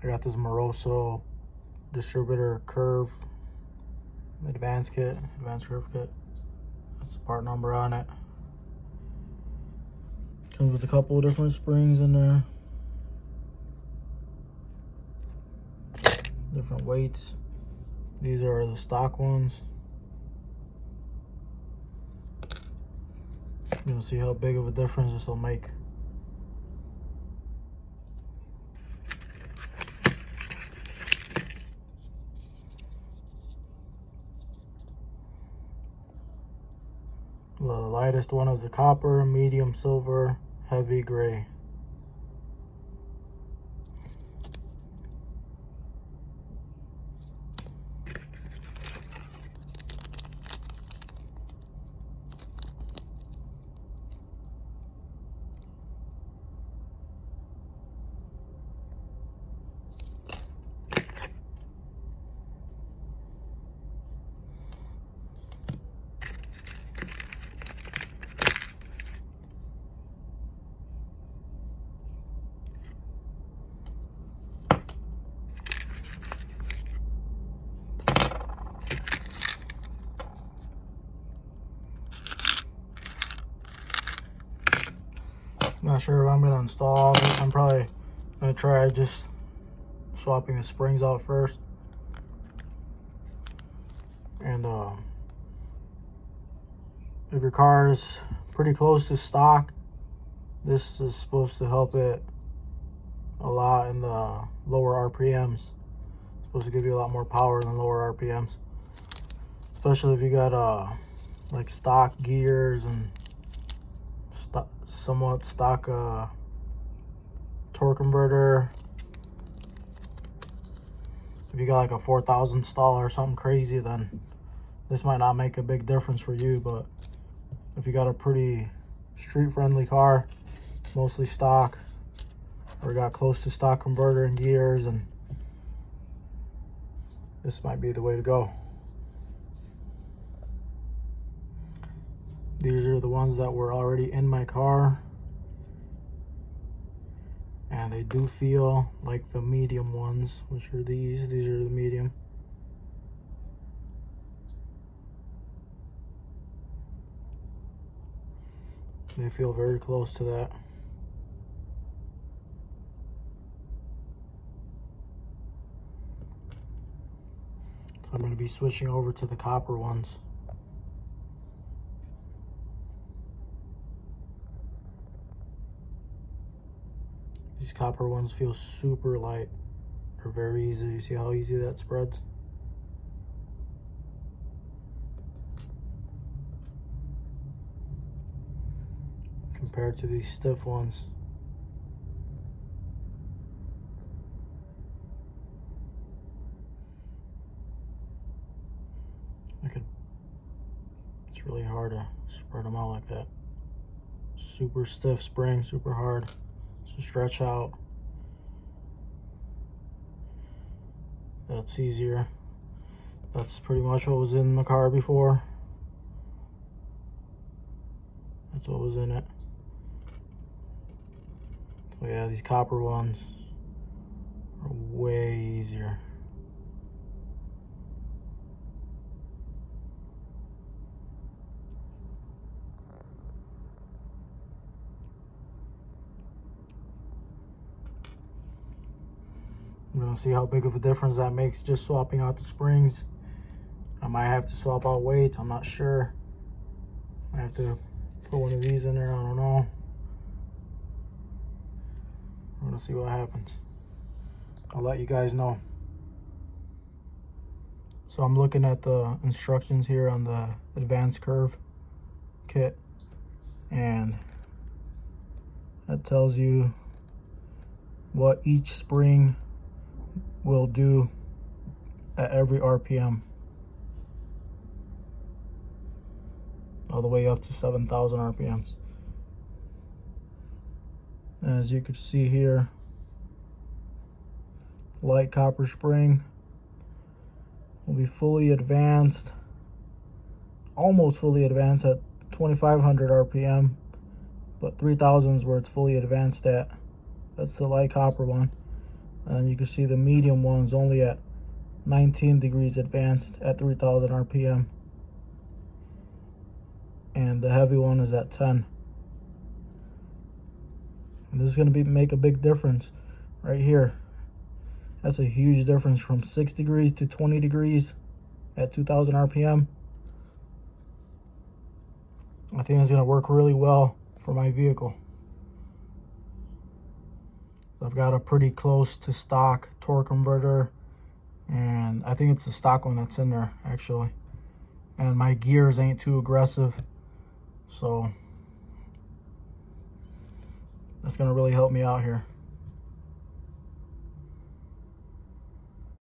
I got this Moroso Distributor Curve Advance Kit, Advanced Curve Kit. That's the part number on it. Comes with a couple of different springs in there. Different weights. These are the stock ones. You'll see how big of a difference this will make. The lightest one is the copper, medium silver, heavy gray. Not sure if I'm going to install all this. I'm probably going to try just swapping the springs out first. And if your car is pretty close to stock, this is supposed to help it a lot in the lower RPMs. It's supposed to give you a lot more power than lower RPMs. Especially if you got like stock gears and somewhat stock torque converter. If you got like a 4,000 stall or something crazy, then this might not make a big difference for you. But if you got a pretty street friendly car, mostly stock, or got close to stock converter and gears, and this might be the way to go. These are the ones that were already in my car, and they do feel like the medium ones, which are these. These are the medium. They feel very close to that. So I'm going to be switching over to the copper ones. These copper ones feel super light. They're very easy. You see how easy that spreads? Compared to these stiff ones. It's really hard to spread them out like that. Super stiff spring, super hard. So stretch out. That's easier. That's pretty much what was in the car before. That's what was in it. So yeah, these copper ones are way easier. I'm gonna see how big of a difference that makes just swapping out the springs. I might have to swap out weights, I'm not sure. I have to put one of these in there, I don't know. I'm gonna see what happens. I'll let you guys know. So I'm looking at the instructions here on the Advanced Curve kit, and that tells you what each spring will do at every RPM, all the way up to 7,000 RPMs. As you can see here, light copper spring will be fully advanced, almost fully advanced at 2,500 RPM, but 3,000 is where it's fully advanced at. That's the light copper one. And you can see the medium one's only at 19 degrees advanced at 3,000 RPM. And the heavy one is at 10. And this is going to make a big difference right here. That's a huge difference from 6 degrees to 20 degrees at 2,000 RPM. I think it's going to work really well for my vehicle. I've got a pretty close to stock torque converter, and I think it's the stock one that's in there actually. And my gears ain't too aggressive, so that's going to really help me out here.